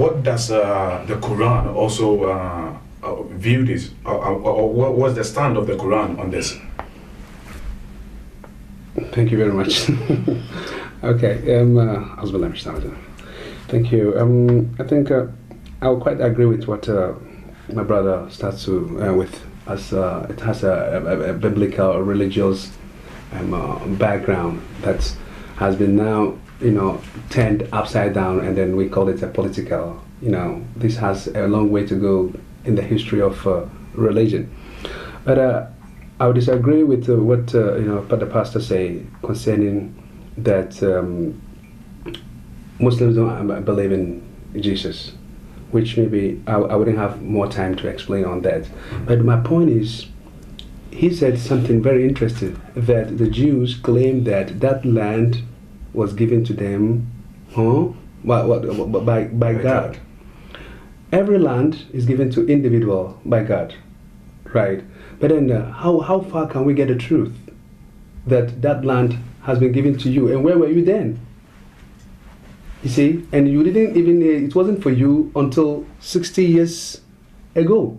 what does the Quran also view this, or what was the stand of the Quran on this? Thank you very much. Okay, thank you. I think I'll quite agree with what my brother starts to with, as it has a biblical, religious background that has been now, turned upside down, and then we call it a political. This has a long way to go in the history of religion. But I would disagree with what the pastor say concerning that Muslims don't believe in Jesus, which maybe I wouldn't have more time to explain on that. But my point is, he said something very interesting, that the Jews claim that land was given to them by God. Every land is given to individual by God, right? But then how far can we get the truth that land has been given to you? And where were you then? You see? And you didn't even, it wasn't for you until 60 years ago.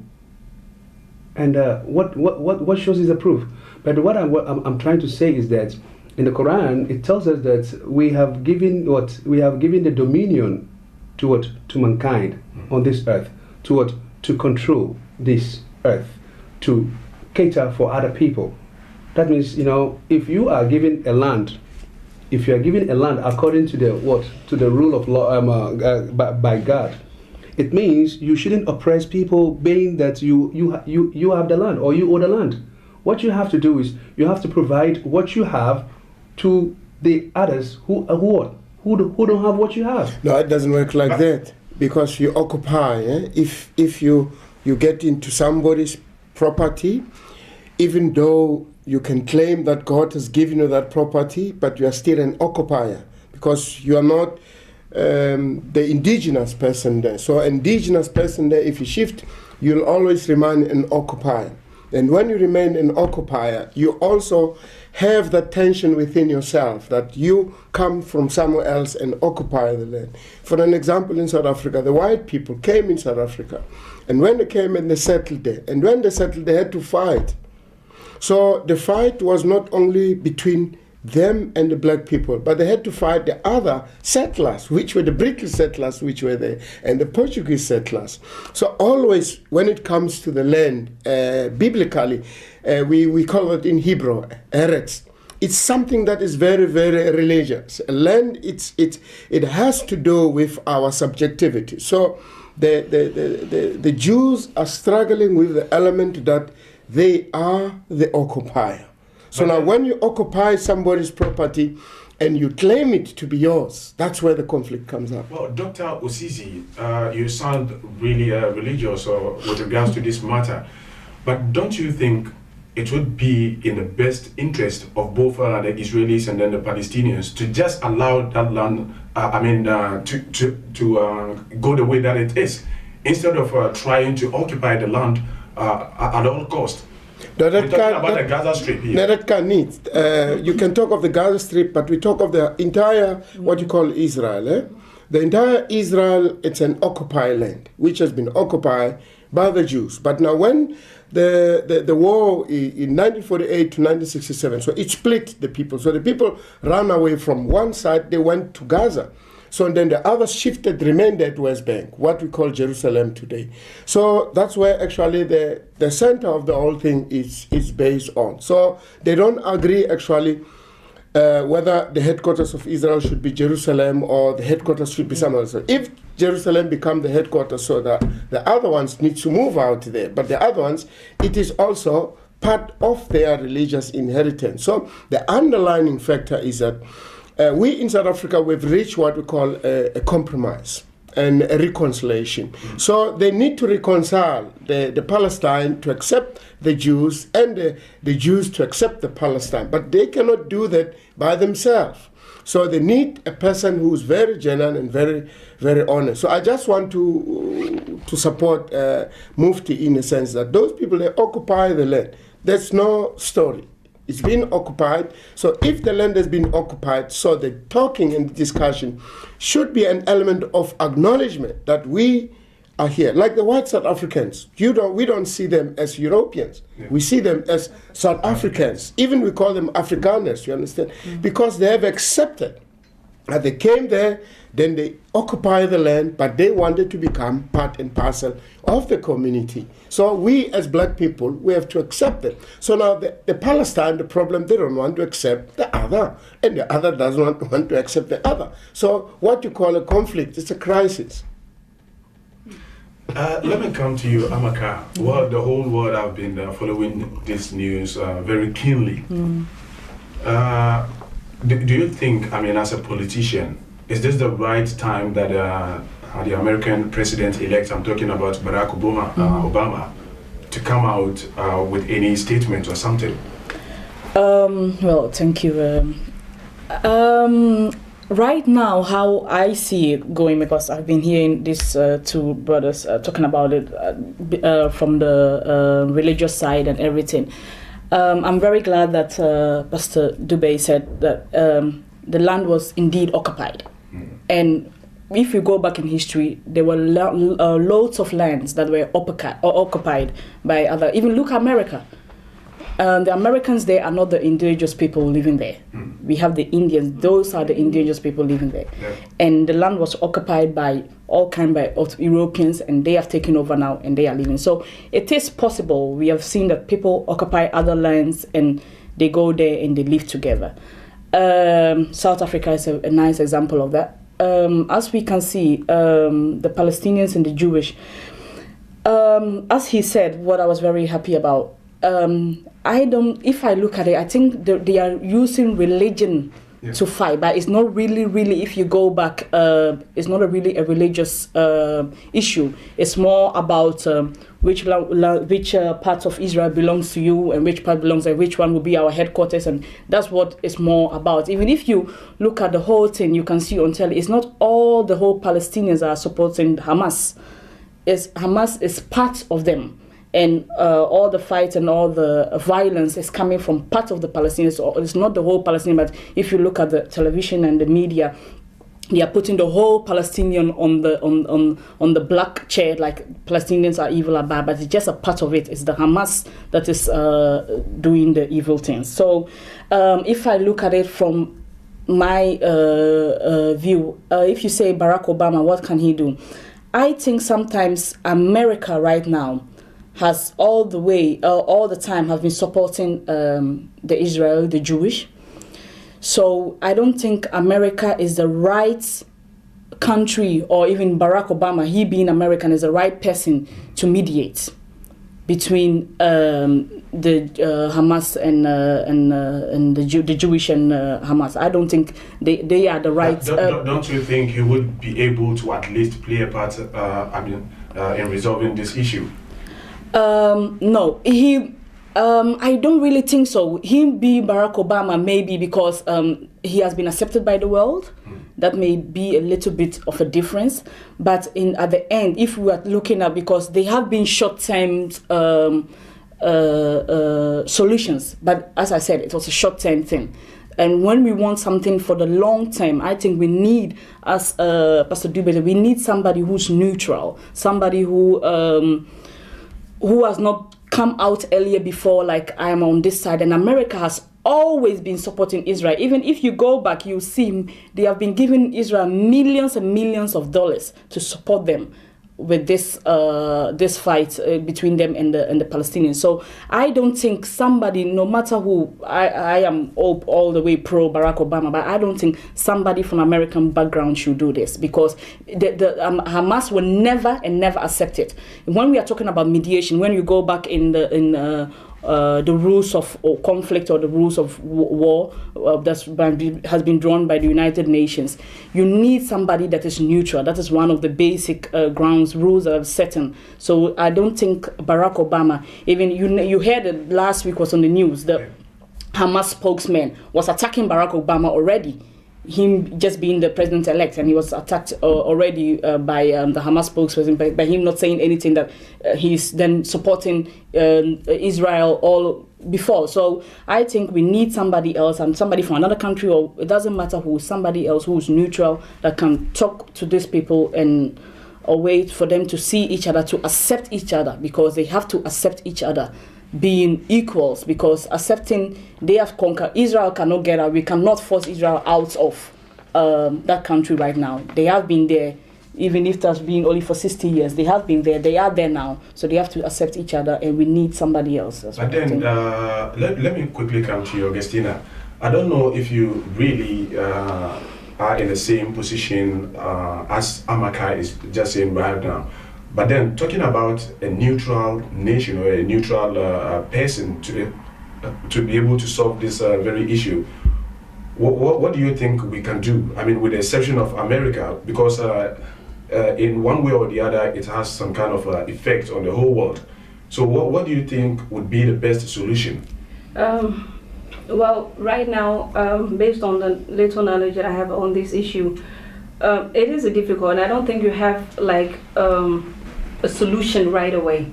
And what shows is the proof? But what I'm trying to say is that in the Quran, it tells us that we have given the dominion to mankind on this earth, to control this earth, to cater for other people. That means, if you are given a land, according to the rule of law by God, it means you shouldn't oppress people, being that you have the land, or you own the land. What you have to do is you have to provide what you have to the others who don't have what you have. No, it doesn't work like that, because you occupy. If you get into somebody's property, even though you can claim that God has given you that property, but you are still an occupier, because you are not the indigenous person there. So indigenous person there, if you shift, you'll always remain an occupier. And when you remain an occupier, you also have that tension within yourself that you come from somewhere else and occupy the land. For an example, in South Africa, the white people came in South Africa, and when they came and they settled there, and when they settled, they had to fight. So the fight was not only between them and the black people, but they had to fight the other settlers, which were the British settlers, which were there, and the Portuguese settlers. So always, when it comes to the land, biblically, we call it in Hebrew, eretz. It's something that is very, very religious. Land, it has to do with our subjectivity. So the Jews are struggling with the element that they are the occupier. So now when you occupy somebody's property and you claim it to be yours, that's where the conflict comes up. Well, Dr. Osisi, you sound really religious with regards to this matter, but don't you think it would be in the best interest of both the Israelis and then the Palestinians to just allow that land, to go the way that it is, instead of trying to occupy the land at all costs? No, We're talking about the Gaza Strip here. No, that can need. You can talk of the Gaza Strip, but we talk of the entire, what you call Israel. The entire Israel, it's an occupied land, which has been occupied by the Jews. But now when the war in 1948 to 1967, so it split the people. So the people ran away from one side, they went to Gaza. So then the others shifted, remained at West Bank, what we call Jerusalem today. So that's where actually the center of the whole thing is based on. So they don't agree actually whether the headquarters of Israel should be Jerusalem or the headquarters should be somewhere else. If Jerusalem become the headquarters, so that the other ones need to move out there. But the other ones, it is also part of their religious inheritance. So the underlying factor is that we in South Africa, we've reached what we call a compromise and a reconciliation. So they need to reconcile the Palestine to accept the Jews and the Jews to accept the Palestine. But they cannot do that by themselves. So they need a person who's very genuine and very, very honest. So I just want to support Mufti in a sense that those people, they occupy the land. There's no story. It's been occupied. So if the land has been occupied, so the talking and the discussion should be an element of acknowledgement that we are here. Like the white South Africans, we don't see them as Europeans. Yeah. We see them as South Africans. Even we call them Afrikaners, you understand? Because they have accepted that they came there, then they occupy the land, but they wanted to become part and parcel of the community. So we as black people, we have to accept it. So now the Palestine, the problem, they don't want to accept the other, and the other does not want to accept the other. So what you call a conflict, it's a crisis. Let me come to you, Amaka. Well, the whole world have been following this news very keenly. Do you think, I mean, as a politician, is this the right time that the American president-elect, I'm talking about Barack Obama, to come out with any statement or something? Well, thank you. Right now, how I see it going, because I've been hearing these two brothers talking about it from the religious side and everything. I'm very glad that Pastor Dube said that the land was indeed occupied. And if you go back in history, there were loads of lands that were occupied by other. Even look at America. The Americans, they are not the indigenous people living there. We have the Indians. Those are the indigenous people living there. Yeah. And the land was occupied by all kinds of Europeans, and they have taken over now, and they are living. So it is possible. We have seen that people occupy other lands, and they go there and they live together. South Africa is a nice example of that. As we can see, the Palestinians and the Jewish, as he said, what I was very happy about, if I look at it, I think they are using religion to fight, but it's not really, if you go back, it's not really a religious issue. It's more about which part of Israel belongs to you and which part belongs, and which one will be our headquarters, and that's what it's more about. Even if you look at the whole thing, you can see on telly, it's not all the whole Palestinians are supporting Hamas. Hamas is part of them. And all the fight and all the violence is coming from part of the Palestinians. So it's not the whole Palestinian, but if you look at the television and the media, they are putting the whole Palestinian on the black chair, like Palestinians are evil or bad, but it's just a part of it. It's the Hamas that is doing the evil things. So if I look at it from my view, if you say Barack Obama, what can he do? I think sometimes America right now has all the time has been supporting the Israel, the Jewish. So I don't think America is the right country, or even Barack Obama, he being American, is the right person to mediate between the Hamas and the Jewish and Hamas. I don't think they are the right. Don't you think he would be able to at least play a part in resolving this issue? No, I don't really think so. Him be Barack Obama, maybe because he has been accepted by the world. That may be a little bit of a difference. But at the end, if we are looking at, because they have been short-term solutions, but as I said, it was a short-term thing. And when we want something for the long term, I think we need, as Pastor Dube, we need somebody who's neutral, somebody who has not come out earlier before, like I am on this side. And America has always been supporting Israel. Even if you go back, you see they have been giving Israel millions and millions of dollars to support them with this fight between them and the Palestinians. So I don't think somebody, no matter who, I am all the way pro Barack Obama, but I don't think somebody from American background should do this, because Hamas will never and never accept it. When we are talking about mediation, when you go back in the rules of conflict or the rules of war that has been drawn by the United Nations, you need somebody that is neutral. That is one of the basic rules that are set in. So I don't think Barack Obama, even you heard it last week was on the news, the Hamas spokesman was attacking Barack Obama already, him just being the president-elect, and he was attacked already by the Hamas spokesperson by him not saying anything, that he's then supporting Israel all before. So I think we need somebody else, and somebody from another country, or it doesn't matter who, somebody else who's neutral that can talk to these people and or wait for them to see each other, to accept each other, because they have to accept each other, being equals, because accepting they have conquered, Israel cannot get out. We cannot force Israel out of that country right now. They have been there, even if that's been only for 60 years. They have been there. They are there now. So they have to accept each other, and we need somebody else. But then, let me quickly come to you, Augustina. I don't know if you really are in the same position as Amaka is just saying right now. But then, talking about a neutral nation or a neutral person to be able to solve this very issue, what do you think we can do? I mean, with the exception of America, because in one way or the other, it has some kind of effect on the whole world. So what do you think would be the best solution? Well, right now, based on the little knowledge that I have on this issue, it is difficult, and I don't think you have like a solution right away.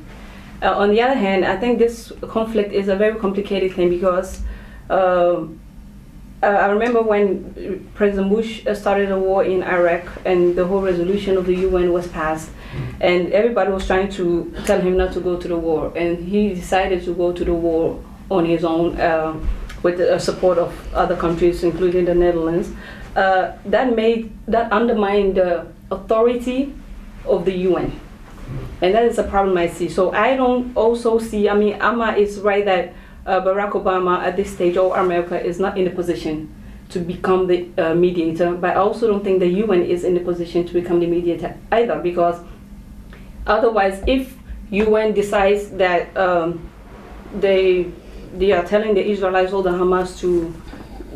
On the other hand, I think this conflict is a very complicated thing, because I remember when President Bush started a war in Iraq, and the whole resolution of the UN was passed, and everybody was trying to tell him not to go to the war, and he decided to go to the war on his own with the support of other countries, including the Netherlands. That undermined the authority of the UN, and that is a problem I see. So I don't also see, I mean, Amma is right that Barack Obama at this stage, or America, is not in a position to become the mediator, but I also don't think the UN is in a position to become the mediator either, because otherwise, if UN decides that they are telling the Israelites or the Hamas to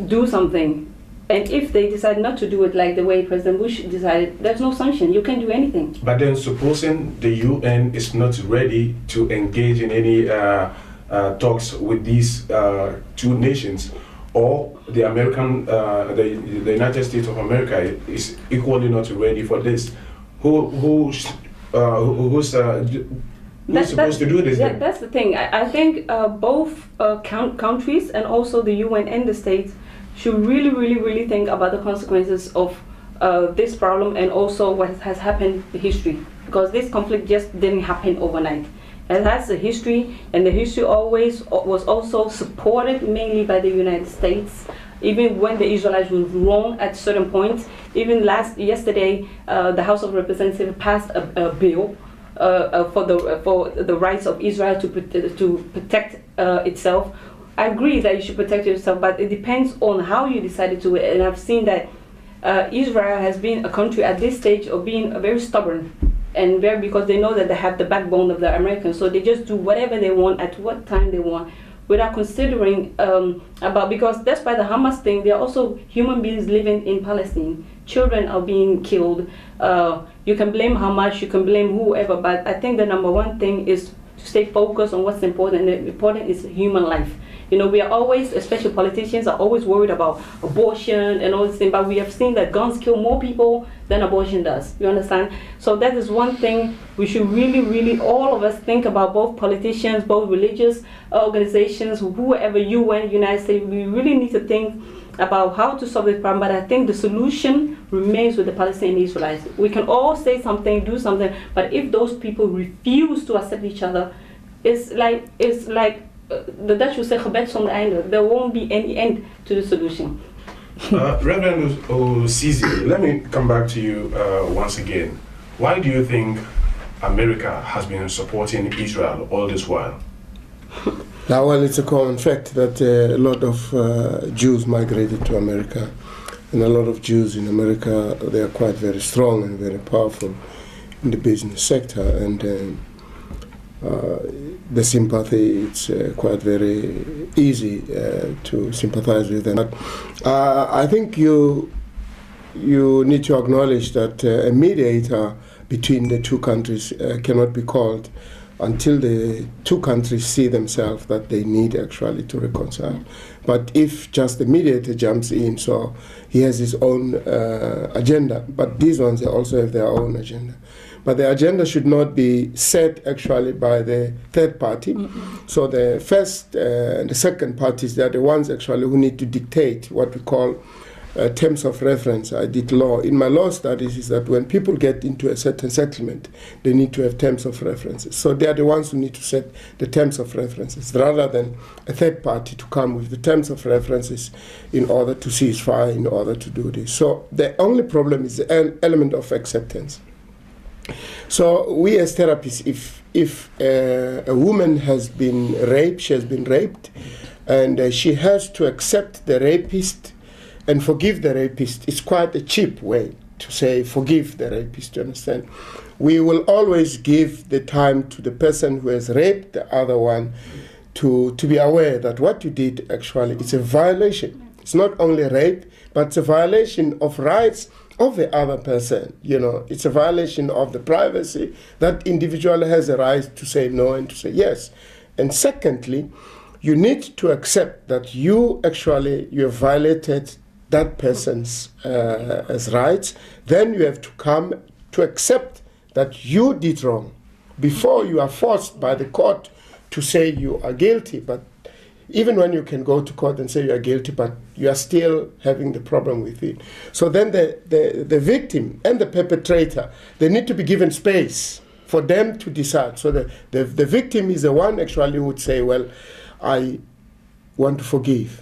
do something, and if they decide not to do it like the way President Bush decided, there's no sanction. You can't do anything. But then, supposing the UN is not ready to engage in any talks with these two nations, or the American, the United States of America is equally not ready for this, who's supposed to do this? Yeah, that's the thing. I think both countries, and also the UN and the states, should really think about the consequences of this problem, and also what has happened in history, because this conflict just didn't happen overnight. It has a history, and the history always was also supported mainly by the United States. Even when the Israelites were wrong at certain points, even yesterday, the House of Representatives passed a bill for the rights of Israel to protect itself. I agree that you should protect yourself, but it depends on how you decided to. And I've seen that Israel has been a country at this stage of being very stubborn, and because they know that they have the backbone of the Americans, so they just do whatever they want at what time they want, without considering because that's why the Hamas thing. There are also human beings living in Palestine. Children are being killed. You can blame Hamas, you can blame whoever, but I think the number one thing is to stay focused on what's important. And the important is human life. You know, we are always, especially politicians, are always worried about abortion and all this thing, but we have seen that guns kill more people than abortion does. You understand? So that is one thing we should really, all of us think about, both politicians, both religious organizations, whoever, UN, United States. We really need to think about how to solve this problem, but I think the solution remains with the Palestinian Israelites. We can all say something, do something, but if those people refuse to accept each other, it's like the Dutch would say gebed zonder einde. There won't be any end to the solution. Reverend Osisi, let me come back to you once again. Why do you think America has been supporting Israel all this while? Now, well, it's a common fact that a lot of Jews migrated to America, and a lot of Jews in America, they are quite very strong and very powerful in the business sector, and the sympathy, it's quite very easy to sympathize with them. But I think you need to acknowledge that a mediator between the two countries cannot be called until the two countries see themselves that they need actually to reconcile. But if just the mediator jumps in, so he has his own agenda, but these ones, they also have their own agenda. But the agenda should not be set actually by the third party. So the first and the second parties, they are the ones actually who need to dictate what we call terms of reference. I did law. In my law studies is that when people get into a certain settlement, they need to have terms of references. So they are the ones who need to set the terms of references rather than a third party to come with the terms of references in order to cease fire, in order to do this. So the only problem is the element of acceptance. So we as therapists, if a woman has been raped, she has been raped, and she has to accept the rapist and forgive the rapist. It's quite a cheap way to say forgive the rapist, you understand? We will always give the time to the person who has raped the other one to be aware that what you did actually is a violation. It's not only rape, but it's a violation of rights of the other person. You know, it's a violation of the privacy. That individual has a right to say no and to say yes. And secondly, you need to accept that you have violated that person's rights. Then you have to come to accept that you did wrong before you are forced by the court to say you are guilty. But even when you can go to court and say you are guilty, but you are still having the problem with it. So then the victim and the perpetrator, they need to be given space for them to decide. So the victim is the one actually who would say, well, I want to forgive.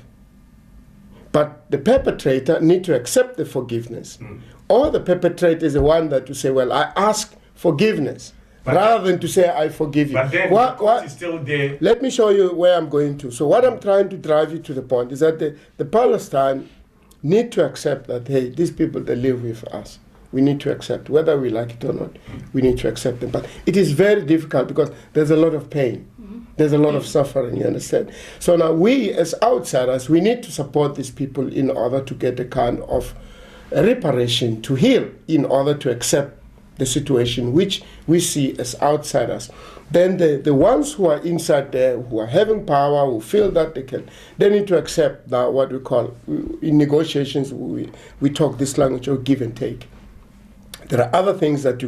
But the perpetrator need to accept the forgiveness. Or the perpetrator is the one that to say, well, I ask forgiveness, rather than to say, I forgive you. But then the court is still there. Let me show you where I'm going to. So what I'm trying to drive you to the point is that the Palestine need to accept that, hey, these people, they live with us. We need to accept, whether we like it or not, we need to accept them. But it is very difficult because there's a lot of pain. There's a lot of suffering, you understand? So now we, as outsiders, we need to support these people in order to get a kind of reparation, to heal, in order to accept the situation which we see as outsiders. Then the ones who are inside there, who are having power, who feel that they need to accept now what we call, in negotiations, we talk this language of give and take. There are other things that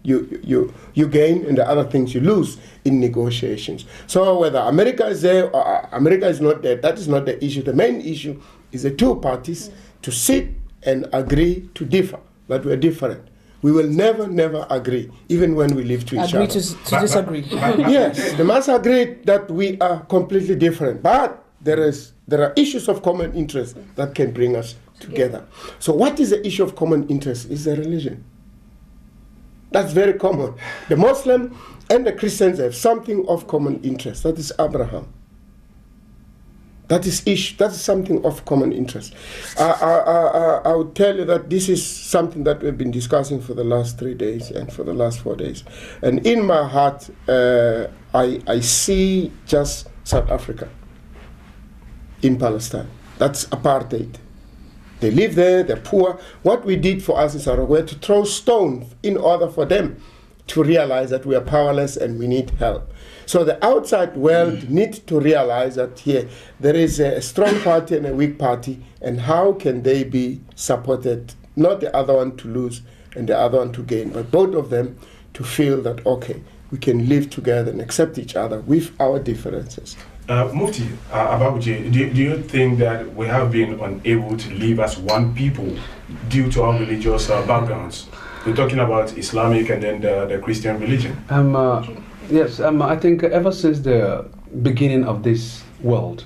you gain and the other things you lose in negotiations. So whether America is there or America is not there, that is not the issue. The main issue is the two parties to sit and agree to differ, that we are different. We will never agree, even when we live to each Agree other. to disagree. Yes, they must agree that we are completely different, but there are issues of common interest that can bring us together. So what is the issue of common interest? Is the religion. That's very common. The Muslim and the Christians have something of common interest. That is Abraham. That is something of common interest. I would tell you that this is something that we've been discussing for the last 3 days and for the last 4 days. And in my heart, I see just South Africa in Palestine. That's apartheid. They live there, they're poor. What we did for us in South Africa, we had to throw stones in order for them to realize that we are powerless and we need help. So the outside world needs to realize that here there is a strong party and a weak party, and how can they be supported, not the other one to lose and the other one to gain, but both of them to feel that, okay, we can live together and accept each other with our differences. Mufti Ababuchi, do you think that we have been unable to live as one people due to our religious backgrounds? We're talking about Islamic and then the Christian religion. Yes, I think ever since the beginning of this world,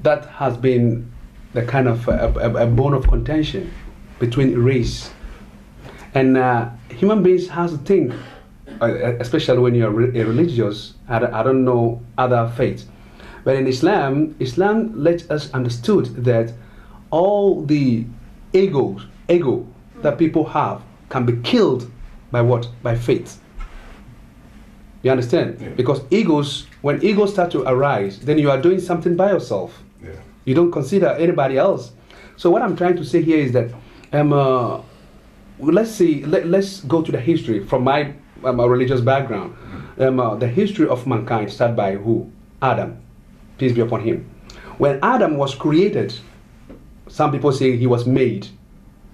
that has been the kind of a bone of contention between race. And human beings has to think, especially when you're religious, I don't know other faiths. But in Islam lets us understood that all the ego that people have can be killed by what? By faith. You understand? Yeah. Because when egos start to arise, then you are doing something by yourself. Yeah. You don't consider anybody else. So what I'm trying to say here is that let's go to the history from my religious background. The history of mankind started by who? Adam. Peace be upon him. When Adam was created, some people say he was made.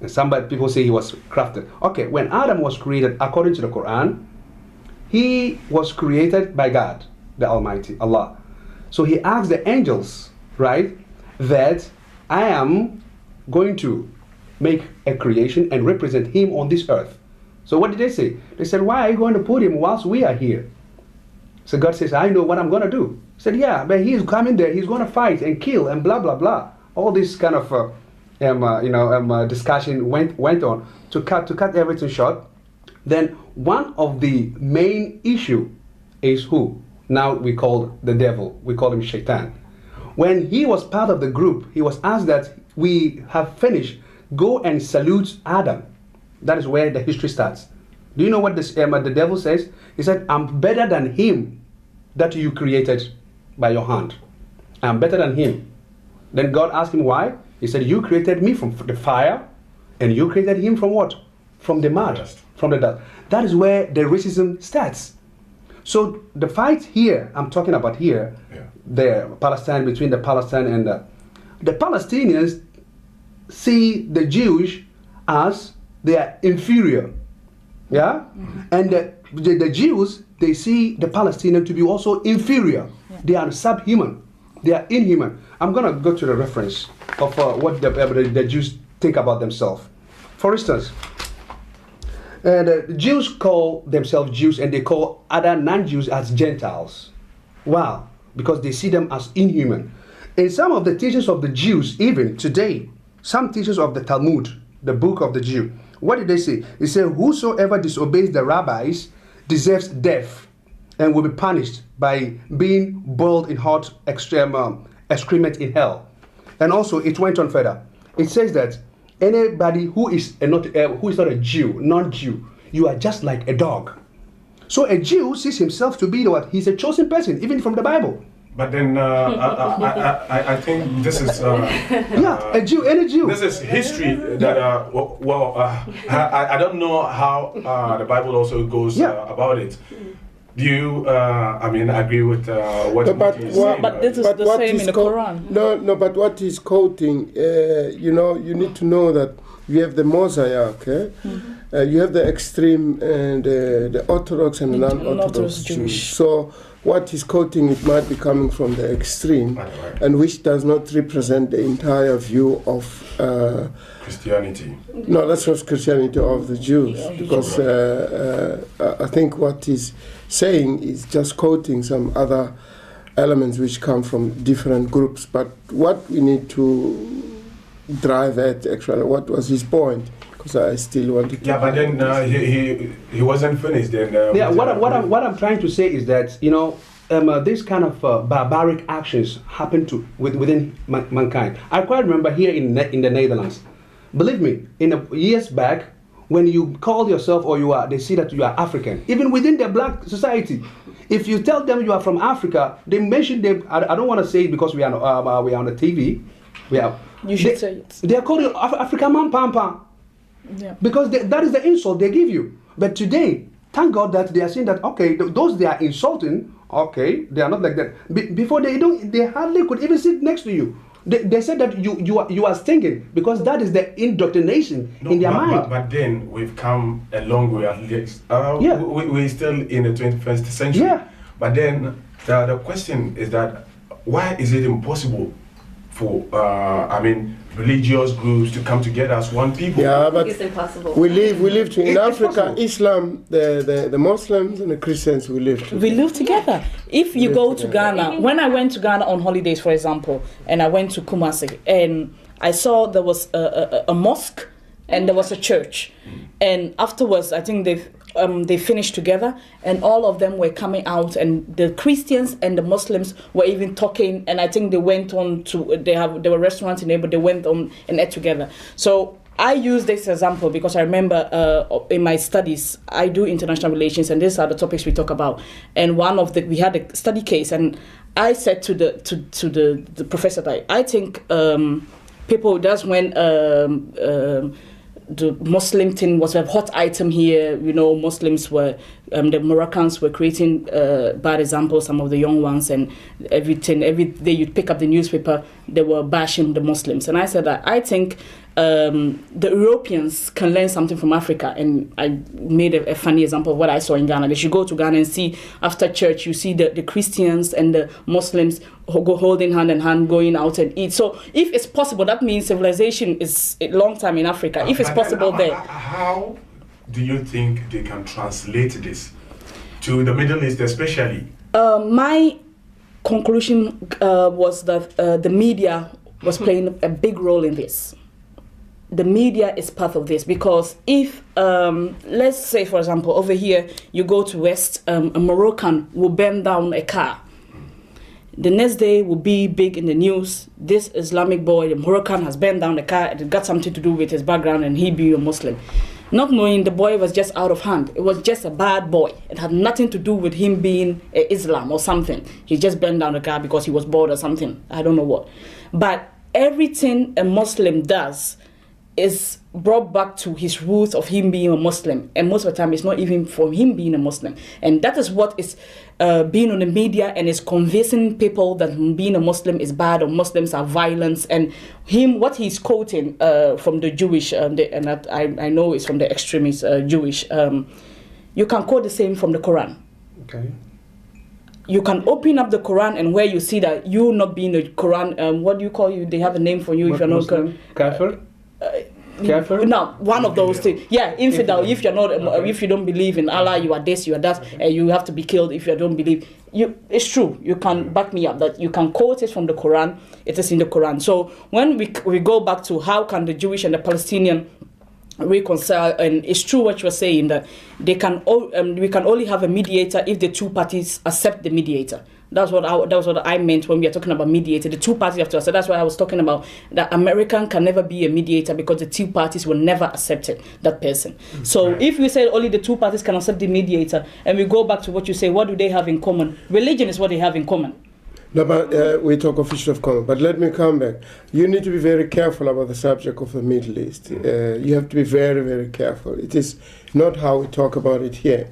And people say he was crafted. Okay, when Adam was created, according to the Quran, he was created by God, the Almighty, Allah. So he asked the angels, right, that I am going to make a creation and represent him on this earth. So what did they say? They said, why are you going to put him whilst we are here? So God says, I know what I'm going to do. He said, yeah, but he's coming there, he's going to fight and kill and blah, blah, blah. All this kind of discussion went on to cut everything short. Then one of the main issue is who? Now we call the devil. We call him Shaitan. When he was part of the group, he was asked that we have finished. Go and salute Adam. That is where the history starts. Do you know what the devil says? He said, I'm better than him that you created by your hand. I'm better than him. Then God asked him why. He said, you created me from the fire, and you created him from what? From the mud, from the dust. That is where the racism starts. So the fight here, I'm talking about here, the Palestine, between the Palestine and the Palestinians see the Jews as they are inferior. Yeah? Mm-hmm. And the Jews, they see the Palestinians to be also inferior. Yeah. They are subhuman. They are inhuman. I'm going to go to the reference of what the Jews think about themselves. For instance, the Jews call themselves Jews and they call other non-Jews as Gentiles. Wow. Because they see them as inhuman. In some of the teachings of the Jews, even today, some teachers of the Talmud, the book of the Jew, what did they say? They say, whosoever disobeys the rabbis deserves death and will be punished by being boiled in hot excrement in hell. And also, it went on further. It says that anybody who is not a Jew, non-Jew, you are just like a dog. So a Jew sees himself to be what? He's a chosen person, even from the Bible. But then I think this is a Jew, any Jew. This is history that I don't know how the Bible also goes about it. Do you agree with what he's saying? But this is the same in the Quran. No, but what he's quoting, you need to know that you have the mosaic, you have the extreme and the Orthodox and the non-Orthodox Jews. So what he's quoting, it might be coming from the extreme, and which does not represent the entire view of Christianity. No, that's not Christianity, of the Jews, because I think what he's saying is just quoting some other elements which come from different groups. But what we need to drive at, actually, what was his point? Because I still wanted to. Yeah, but then he wasn't finished. Then what I'm trying to say is that this kind of barbaric actions happen within mankind. I quite remember here in the Netherlands. Believe me, years back, when you call yourself or they see that you are African, even within the black society, if you tell them you are from Africa, they mention them. I don't want to say it because we are on the TV. You should say it. They are called African man pampa. Yeah. Because that is the insult they give you. But today, thank God that they are saying that, okay, those they are insulting, okay, they are not like that. Before they hardly could even sit next to you. They said that you are stinging because that is the indoctrination in their mind. But then we've come a long way at least. We're still in the 21st century. Yeah. But then the question is that why is it impossible for religious groups to come together as one people? Yeah, but it's impossible. We live in Africa. Possible. Islam, the Muslims and the Christians, we live together. We live together. If you go to Ghana, when I went to Ghana on holidays, for example, and I went to Kumasi, and I saw there was a mosque and there was a church, and afterwards, I think they finished together, and all of them were coming out, and the Christians and the Muslims were even talking, and I think they went on to there were restaurants in there, but they went on and ate together. So I use this example because I remember in my studies I do international relations, and these are the topics we talk about. And we had a study case, and I said to the professor that I think people, that's when the Muslim thing was a hot item here. Muslims were, the Moroccans were creating bad examples, some of the young ones, and everything. Every day you'd pick up the newspaper, they were bashing the Muslims. And I said that I think the Europeans can learn something from Africa. And I made a funny example of what I saw in Ghana. They should go to Ghana and see, after church, you see the Christians and the Muslims go holding hand in hand, going out and eat. So if it's possible, that means civilization is a long time in Africa. If it's possible there. How do you think they can translate this to the Middle East especially? My conclusion was that the media was playing a big role in this. The media is part of this, because if, let's say, for example, over here, you go to West, a Moroccan will burn down a car. The next day will be big in the news. This Islamic boy, the Moroccan, has burned down a car. It got something to do with his background and he be a Muslim. Not knowing the boy was just out of hand. It was just a bad boy. It had nothing to do with him being Islam or something. He just burned down the car because he was bored or something. I don't know what. But everything a Muslim does is brought back to his roots of him being a Muslim, and most of the time it's not even from him being a Muslim. And that is what is being on the media, and is convincing people that being a Muslim is bad, or Muslims are violence. And what he's quoting from the Jewish, and I know it's from the extremist Jewish, you can quote the same from the Quran. Okay. You can open up the Quran, and where you see that you not being a Quran, what do you call you? They have a name for you if you're not Kafir? Kafir? No, one of those things. Yeah, infidel. If you're not, if you don't believe in Allah, you are this, you are that, and you have to be killed if you don't believe. It's true. You can back me up that you can quote it from the Quran. It is in the Quran. So when we go back to how can the Jewish and the Palestinian reconcile, and it's true what you're saying, that they can we can only have a mediator if the two parties accept the mediator. That's what I meant when we are talking about mediator. The two parties have to accept. That's why I was talking about that American can never be a mediator, because the two parties will never accept that person. So if we say only the two parties can accept the mediator, and we go back to what you say, what do they have in common? Religion is what they have in common. No, but we talk of issues of common. But let me come back. You need to be very careful about the subject of the Middle East. You have to be very, very careful. It is not how we talk about it here.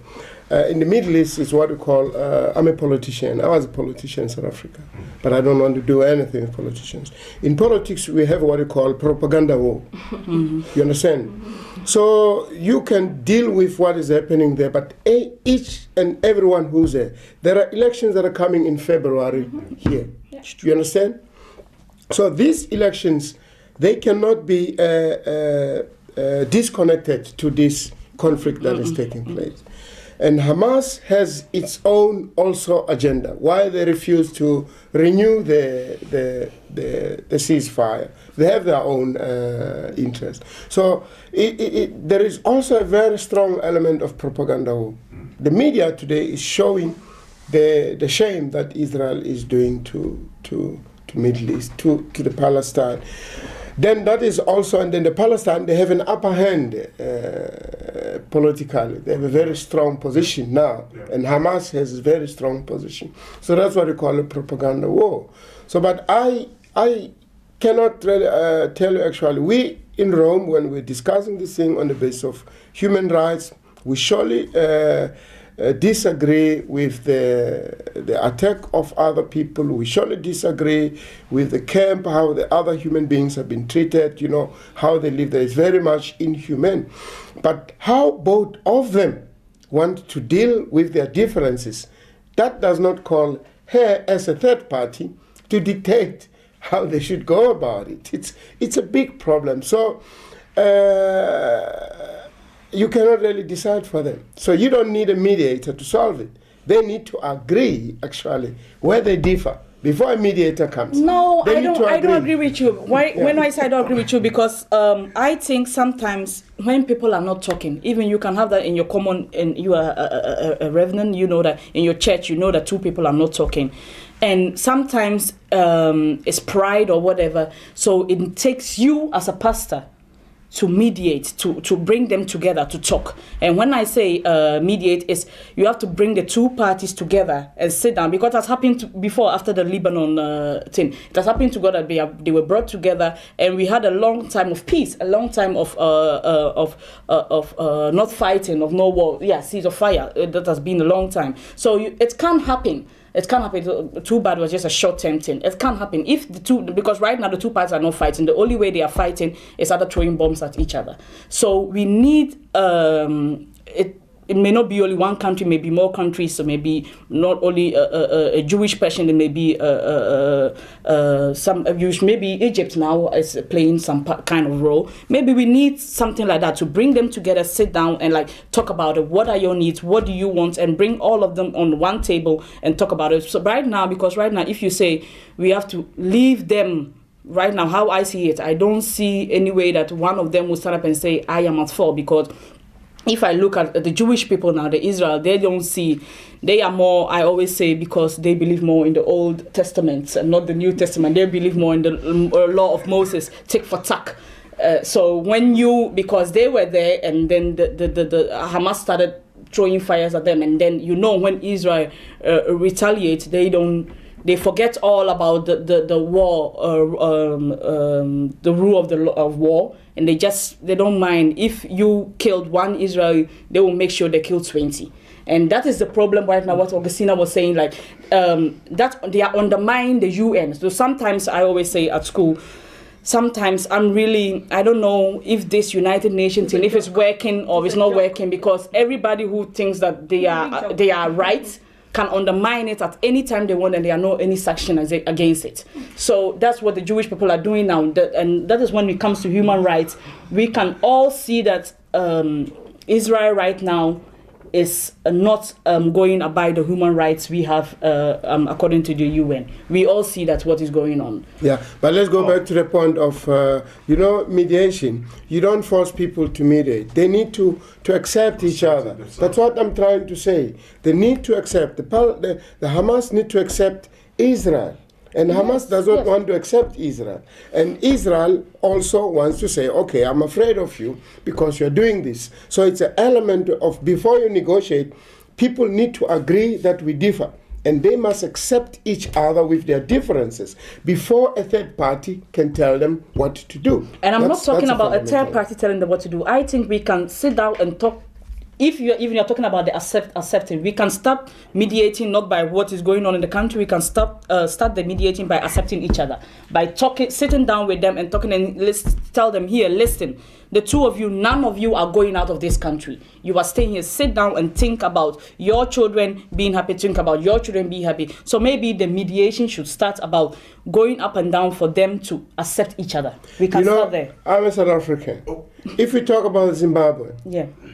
In the Middle East, it's what we call, I'm a politician. I was a politician in South Africa, but I don't want to do anything with politicians. In politics, we have what we call propaganda war. You understand? So you can deal with what is happening there, but each and everyone who's there are elections that are coming in February here. You understand? So these elections, they cannot be disconnected to this conflict that is taking place. And Hamas has its own also agenda. Why they refuse to renew the ceasefire? They have their own interest. So there is also a very strong element of propaganda. The media today is showing the shame that Israel is doing to Middle East, to the Palestine. Then that is also, and then the Palestine, they have an upper hand politically. They have a very strong position now, and Hamas has a very strong position. So that's what we call a propaganda war. So, but I cannot really tell you actually, we in Rome, when we're discussing this thing on the basis of human rights, we surely disagree with the attack of other people. We surely disagree with the camp, how the other human beings have been treated, how they live there is very much inhumane. But how both of them want to deal with their differences, that does not call her as a third party to dictate how they should go about it. It's a big problem. So you cannot really decide for them. So you don't need a mediator to solve it. They need to agree, actually, where they differ before a mediator comes. No, I don't agree with you. When I say I don't agree with you, because I think sometimes when people are not talking, even you can have that in your common, and you are a reverend, you know that in your church, you know that two people are not talking. And sometimes it's pride or whatever. So it takes you as a pastor to mediate, to bring them together, to talk. And when I say mediate, is you have to bring the two parties together and sit down, because that's happened before, after the Lebanon thing. It has happened together. They were brought together, and we had a long time of peace, a long time of not fighting, of no war. Yeah, cease of fire. That has been a long time. So it can happen. It can't happen. Too bad was just a short-term thing. It can't happen if because right now the two parties are not fighting. The only way they are fighting is either throwing bombs at each other. So we need it may not be only one country, maybe more countries. So maybe not only a Jewish person, it may be some Jewish. Maybe Egypt now is playing some kind of role. Maybe we need something like that to bring them together, sit down and like talk about it. What are your needs? What do you want? And bring all of them on one table and talk about it. So right now, if you say we have to leave them. Right now, how I see it, I don't see any way that one of them will stand up and say, I am at fault, because if I look at the Jewish people now, the Israel, they are more, I always say, because they believe more in the Old Testament and not the New Testament. They believe more in the law of Moses, tick for tack. So because they were there and then the Hamas started throwing fires at them, and then when Israel retaliates, they forget all about the war, the rule of war, and they don't mind if you killed one Israeli, they will make sure they kill 20. And that is the problem right now, what Augustina was saying, like that they are undermining the UN. So sometimes I always say at school, sometimes I don't know if this United Nations thing, if it's working or it's not working, because everybody who thinks that they are right can undermine it at any time they want, and there are no any sanction against it. So that's what the Jewish people are doing now, and that is when it comes to human rights. We can all see that Israel right now is not going by the human rights we have according to the UN. We all see that's what is going on. Yeah, but let's go back to the point of, mediation. You don't force people to mediate. They need to accept each other. That's what I'm trying to say. They need to accept. The Hamas need to accept Israel. And Hamas does not want to accept Israel. And Israel also wants to say, okay, I'm afraid of you because you're doing this. So it's an element of, before you negotiate, people need to agree that we differ. And they must accept each other with their differences before a third party can tell them what to do. And I'm not talking about a third party telling them what to do. I think we can sit down and talk. If you're talking about the accepting, we can start mediating not by what is going on in the country. We can start the mediating by accepting each other, by sitting down with them and talking and tell them, here, listen, the two of you, none of you are going out of this country. You are staying here. Sit down and think about your children being happy. Think about your children being happy. So maybe the mediation should start about going up and down for them to accept each other. We can start there. I'm a South African. If we talk about Zimbabwe,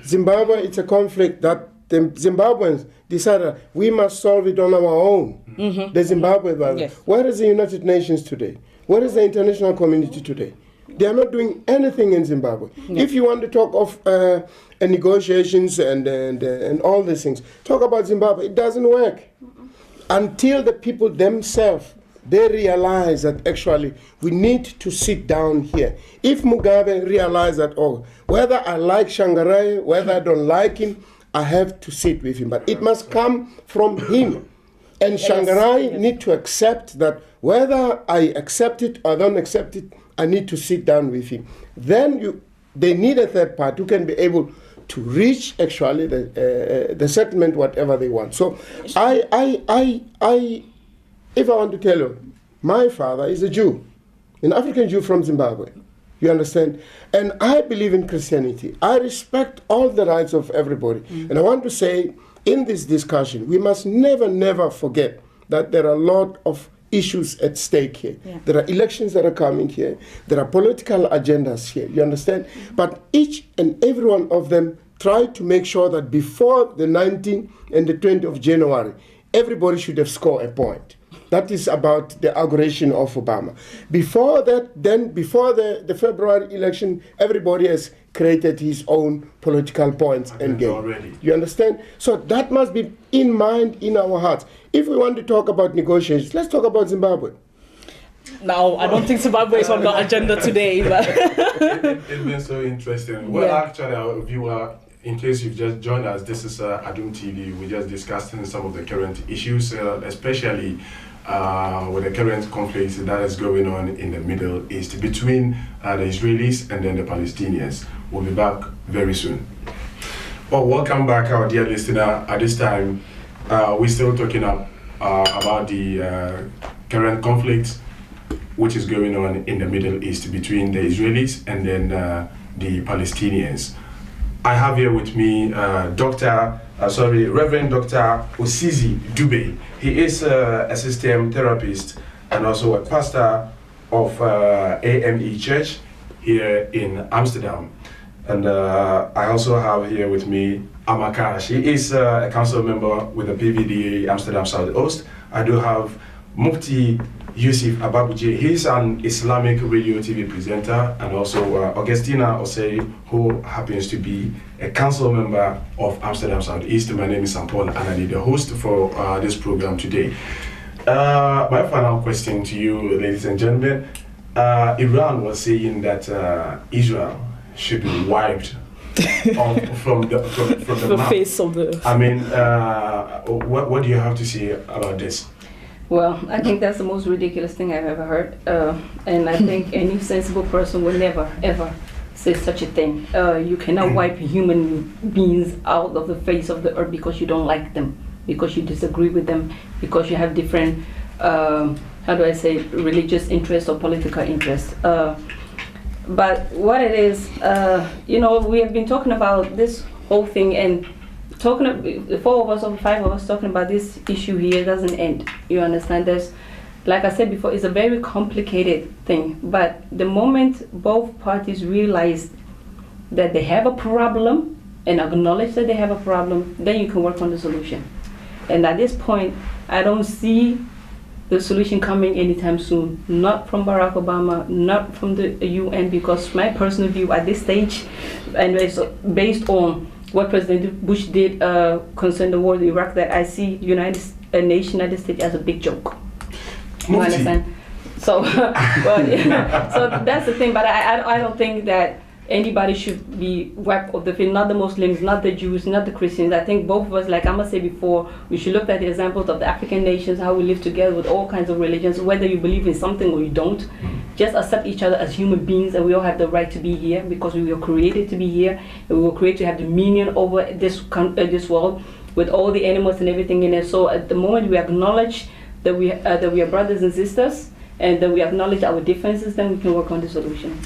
Zimbabwe, it's a conflict that the Zimbabweans decided we must solve it on our own. Mm-hmm. The Zimbabwe violence. Yes. Where is the United Nations today? Where is the international community today? They are not doing anything in Zimbabwe. No. If you want to talk of negotiations and all these things, talk about Zimbabwe. It doesn't work until the people themselves, they realize that actually we need to sit down here. If Mugabe realized that, whether I like Shangarai, whether I don't like him, I have to sit with him. But it must come from him. And Shangarai need to accept that whether I accept it or don't accept it, I need to sit down with him. Then they need a third party who can be able to reach actually the settlement, whatever they want. So if I want to tell you, my father is a Jew, an African Jew from Zimbabwe. You understand? And I believe in Christianity. I respect all the rights of everybody. Mm-hmm. And I want to say, in this discussion, we must never forget that there are a lot of issues at stake here. Yeah. There are elections that are coming here. There are political agendas here. You understand? Mm-hmm. But each and every one of them try to make sure that before the 19th and the 20th of January, everybody should have scored a point. That is about the inauguration of Obama. Before that, then before the February election, everybody has created his own political points and game. Already. You understand? So that must be in mind, in our hearts. If we want to talk about negotiations, let's talk about Zimbabwe. No, I don't think Zimbabwe is on the agenda today. But it's been so interesting. Well, actually, our viewer, in case you've just joined us, this is Adum TV. We're just discussing some of the current issues, especially with the current conflict that is going on in the Middle East between the Israelis and then the Palestinians. We'll be back very soon. Well, welcome back, our dear listener. At this time, we're still talking about the current conflict which is going on in the Middle East between the Israelis and then the Palestinians. I have here with me Reverend Dr. Osizi Dube. He is a system therapist and also a pastor of AME Church here in Amsterdam. And I also have here with me Amaka. She is a council member with the PVDA Amsterdam South-Oost. I do have Mufti Yusuf Ababuje. He's an Islamic radio TV presenter, and also Augustina Osei, who happens to be a council member of Amsterdam South-East. My name is Sampon, and I'm the host for this program today. My final question to you, ladies and gentlemen. Iran was saying that Israel should be wiped from the map. face of the earth. I mean, what do you have to say about this? Well, I think that's the most ridiculous thing I've ever heard, and I think any sensible person will never, ever say such a thing. You cannot wipe human beings out of the face of the earth because you don't like them, because you disagree with them, because you have different, religious interests or political interests. But what it is, we have been talking about this whole thing, and the 4 of us or 5 of us talking about this issue here doesn't end. You understand? There's, like I said before, it's a very complicated thing. But the moment both parties realize that they have a problem and acknowledge that they have a problem, then you can work on the solution. And at this point, I don't see the solution coming anytime soon. Not from Barack Obama, not from the UN, because my personal view at this stage, and it's based on what President Bush did concerning the war in Iraq, that I see United States as a big joke. You understand? So, so that's the thing. But I don't think that anybody should be wiped off the field. Not the Muslims, not the Jews, not the Christians. I think both of us, like I must say before, we should look at the examples of the African nations, how we live together with all kinds of religions, whether you believe in something or you don't. Just accept each other as human beings, and we all have the right to be here because we were created to be here, and we were created to have dominion over this world with all the animals and everything in it. So at the moment we acknowledge that we are brothers and sisters, and that we acknowledge our differences, then we can work on the solution.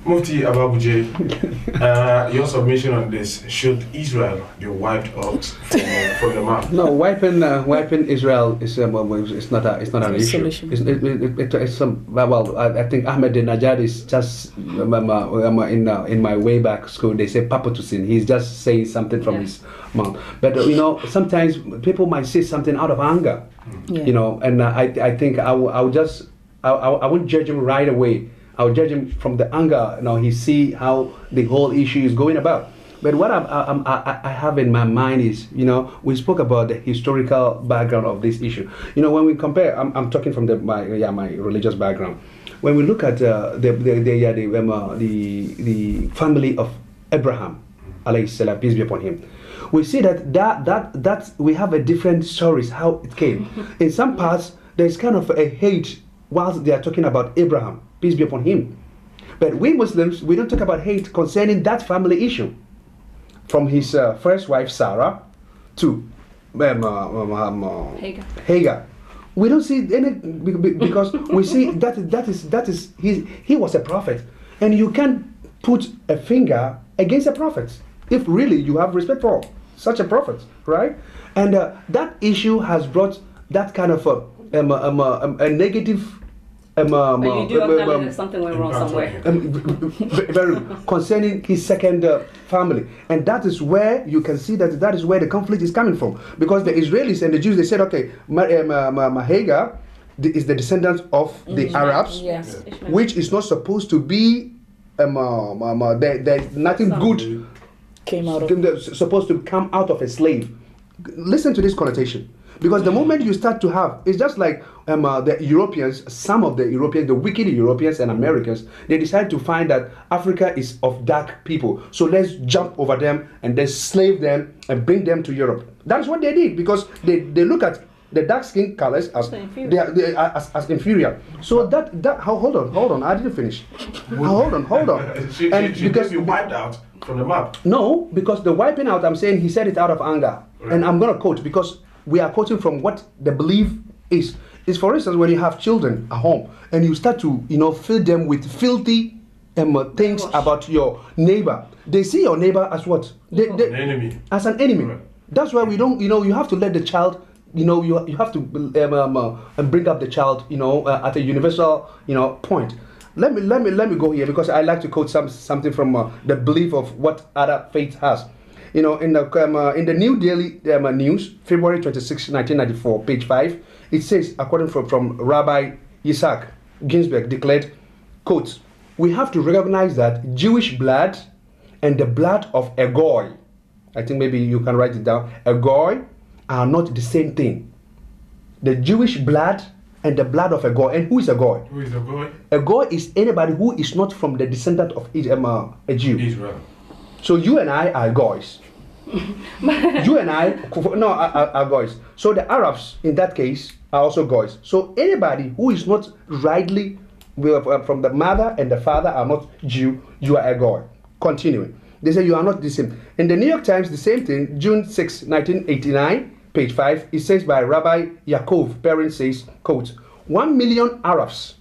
Mufti Ababuje, your submission on this: should Israel be wiped out from the map? No, wiping Israel is it's not an issue. Solution. I think Ahmadinejad is just in my way back school. They say Papatusin. He's just saying something from his mouth. But sometimes people might say something out of anger. Yeah. And I think I won't judge him right away. I'll judge him from the anger. He see how the whole issue is going about. But what I have in my mind is, we spoke about the historical background of this issue. When we compare, I'm talking from my religious background. When we look at the family of Abraham, alayhi salam, peace be upon him, we see that we have a different stories how it came. In some parts, there's kind of a hate whilst they are talking about Abraham, peace be upon him. But we Muslims, we don't talk about hate concerning that family issue. From his first wife Sarah to Hagar. We don't see any, because we see that is he was a prophet, and you can't put a finger against a prophet if really you have respect for such a prophet, right? And that issue has brought that kind of a negative. But you do acknowledge that something went wrong somewhere. Very concerning his second family, and that is where you can see that is where the conflict is coming from, because the Israelis and the Jews, they said, okay, Hagar is the descendant of the Arabs, Yes. which is not supposed to be there's nothing good Came out of supposed to come out of a slave. Listen to this connotation. Because the moment you start to have, it's just like the Europeans, some of the Europeans, the wicked Europeans and Americans, they decide to find that Africa is of dark people. So let's jump over them and then slave them and bring them to Europe. That's what they did, because they look at the dark skin colors as inferior. As inferior. So hold on, I didn't finish. Hold on. Because you wiped out from the map. No, because the wiping out, I'm saying he said it out of anger. Right. And I'm going to quote, because we are quoting from what the belief is. Is for instance, when you have children at home and you start to, fill them with filthy things Gosh. about your neighbor, they see your neighbor as what? An enemy. As an enemy. Right. That's why we don't, you have to let the child, you have to bring up the child, at a universal, point. Let me go here because I like to quote something from the belief of what other faith has. In the New Daily News, February 26, 1994, page 5, it says, according from Rabbi Isaac Ginsburg, declared, quote, "We have to recognize that Jewish blood and the blood of a goy," I think maybe you can write it down, a goy, are not the same thing. The Jewish blood and the blood of a goy. And who is a goy? Who is the boy? A goy is anybody who is not from the descendant of a Jew. Israel. So you and I are goys. You and I are goys. So the Arabs in that case are also goys. So anybody who is not rightly from the mother and the father are not Jew, you are a goy. Continuing. They say you are not the same. In the New York Times, the same thing, June 6, 1989, page 5, it says by Rabbi Yaakov Perrin says, quote, 1 million Arabs.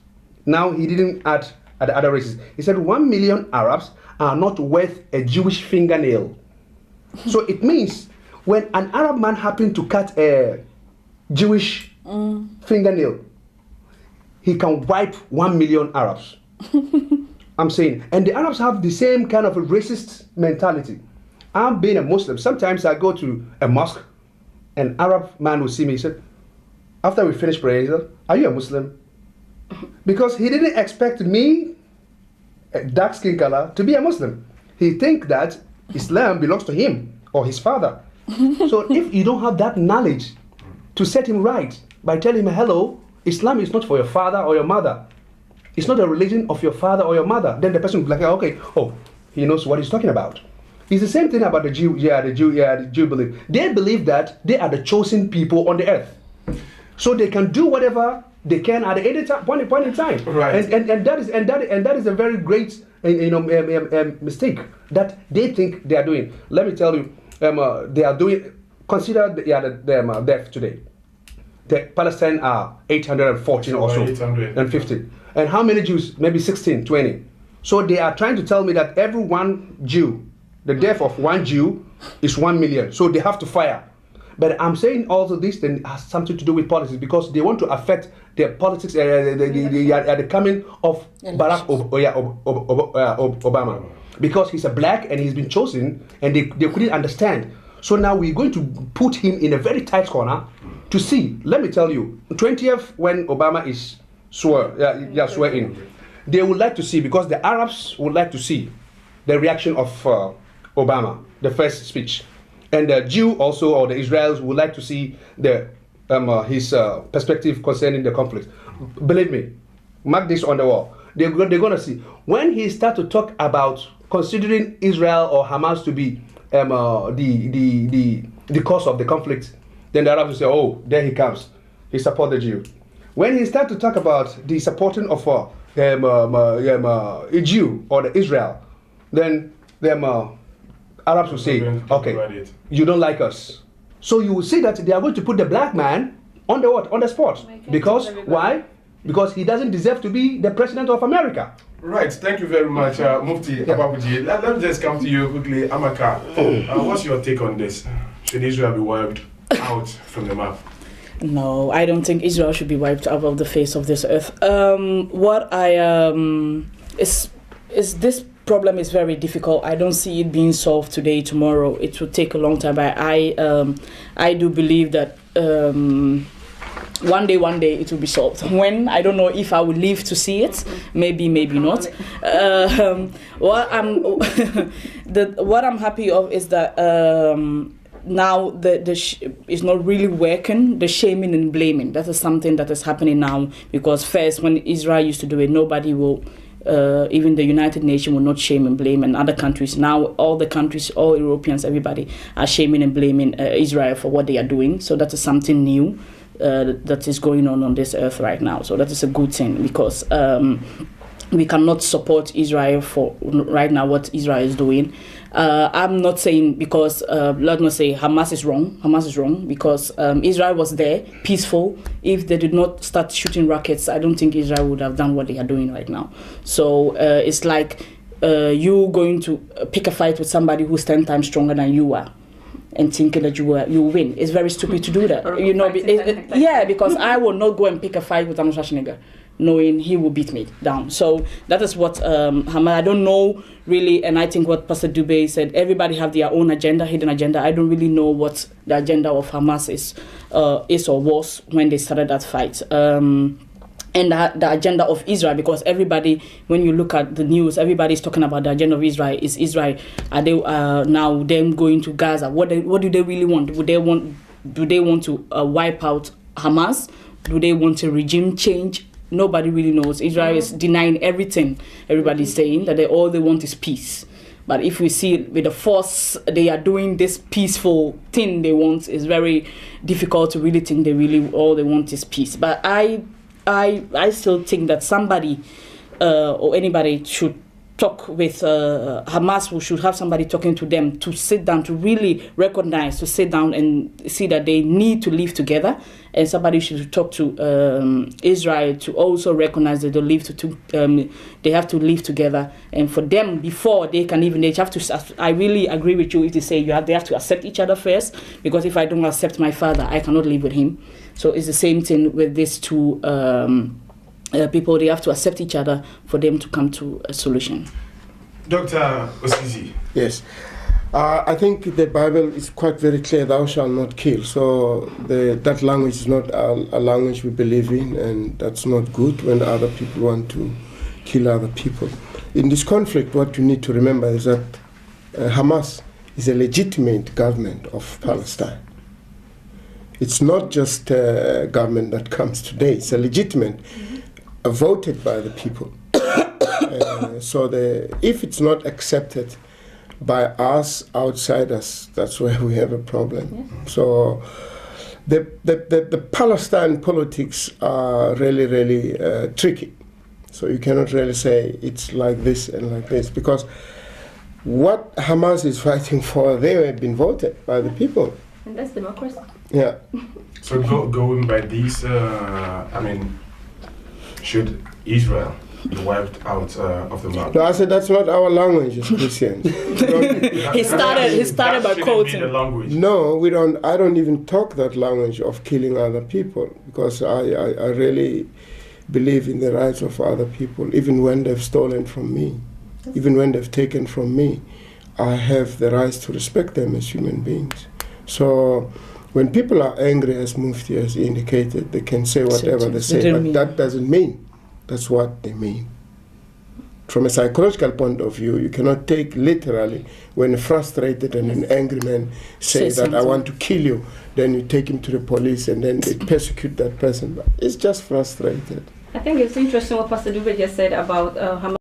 Now he didn't add the other races. He said 1 million Arabs are not worth a Jewish fingernail. So it means when an Arab man happened to cut a Jewish fingernail, he can wipe 1 million Arabs. I'm saying, and the Arabs have the same kind of a racist mentality. I'm being a Muslim. Sometimes I go to a mosque, an Arab man will see me. He said, after we finish praying, he said, "Are you a Muslim?" Because he didn't expect me, a dark skin color, to be a Muslim. He think that Islam belongs to him or his father. So if you don't have that knowledge to set him right by telling him, hello, Islam is not for your father or your mother. It's not a religion of your father or your mother. Then the person will be like, okay, he knows what he's talking about. It's the same thing about the Jew. The Jew believe. They believe that they are the chosen people on the earth, so they can do whatever they can at any point in time. Right. And that is a very great mistake that they think they are doing. Let me tell you, they are doing. Consider the death today. The Palestine are 814 or so, 850. And how many Jews? Maybe 16, 20. So they are trying to tell me that every one Jew, the death of one Jew is 1 million. So they have to fire. But I'm saying also this thing has something to do with politics because they want to affect their politics at the coming of Barack Obama. Because he's a black and he's been chosen and they couldn't understand. So now we're going to put him in a very tight corner to see. Let me tell you, 20th when Obama is swear in, they would like to see, because the Arabs would like to see the reaction of Obama, the first speech. And the Jew also, or the Israelis, would like to see his perspective concerning the conflict. Believe me, mark this on the wall. They're going to see. When he starts to talk about considering Israel or Hamas to be the cause of the conflict, then the Arabs will say, oh, there he comes. He supports the Jew. When he starts to talk about the supporting of a Jew or the Israel, then the Arabs will say, okay, you don't like us. So you will see that they are going to put the black man on the what? On the spot. Because why? Because he doesn't deserve to be the president of America. Right, thank you very much, Mufti Ababuji. Let me just come to you quickly, Amaka. What's your take on this? Should Israel be wiped out from the map? No, I don't think Israel should be wiped out of the face of this earth. What I is this problem is very difficult. I don't see it being solved today, tomorrow. It will take a long time. But I do believe that one day it will be solved. When, I don't know if I will live to see it. Maybe not. What I'm happy of is that now it's not really working. The shaming and blaming, that is something that is happening now. Because first, when Israel used to do it, nobody will. Even the United Nations will not shame and blame, and other countries now, all the countries, all Europeans, everybody are shaming and blaming Israel for what they are doing. So that is something new that is going on this earth right now. So that is a good thing, because we cannot support Israel for right now what Israel is doing. I'm not saying because let's not say Hamas is wrong. Hamas is wrong because Israel was there, peaceful. If they did not start shooting rockets, I don't think Israel would have done what they are doing right now. So it's like you going to pick a fight with somebody who's 10 times stronger than you are, and thinking that you will win. It's very stupid to do that. You know, because I will not go and pick a fight with Arnold Schwarzenegger, knowing he will beat me down. So that is what Hamas, I don't know really, and I think what Pastor Dube said, everybody have their own agenda, hidden agenda. I don't really know what the agenda of Hamas is or was when they started that fight. And the agenda of Israel, because everybody, when you look at the news, everybody's talking about the agenda of Israel. Is Israel, are they now them going to Gaza? What do they really want? Do they want to wipe out Hamas? Do they want a regime change? Nobody really knows. Israel is denying everything. Everybody's saying that all they want is peace. But if we see with the force they are doing this peaceful thing they want, is very difficult to really think all they want is peace. But I still think that somebody or anybody should talk with Hamas. We should have somebody talking to them to sit down, to really recognize, to sit down and see that they need to live together. And somebody should talk to Israel to also recognize that they have to live together. And for them, before they can even, they have to. I really agree with you if they say they have to accept each other first. Because if I don't accept my father, I cannot live with him. So it's the same thing with these two people. They have to accept each other for them to come to a solution. Dr. Osisi. Yes. I think the Bible is quite very clear, thou shalt not kill. So that language is not a language we believe in, and that's not good when other people want to kill other people. In this conflict, what you need to remember is that Hamas is a legitimate government of Palestine. It's not just a government that comes today. It's a legitimate, voted by the people. So if it's not accepted by us outsiders, that's where we have a problem. Yeah. So the Palestine politics are really, really tricky. So you cannot really say it's like this and like this, because what Hamas is fighting for, they have been voted by the people. And that's democracy. Yeah. So going by these, should Israel be wiped out of the map? No, I said that's not our language as Christians. He started by quoting. The language. No, we don't. I don't even talk that language of killing other people, because I really believe in the rights of other people, even when they've stolen from me, even when they've taken from me. I have the rights to respect them as human beings. So when people are angry, as Mufti has indicated, they can say whatever they say, but that doesn't mean that's what they mean. From a psychological point of view, you cannot take literally when a frustrated and an angry man says that I want to kill you, then you take him to the police and then they persecute that person. But it's just frustrated. I think it's interesting what Pastor Dube just said about Hamas.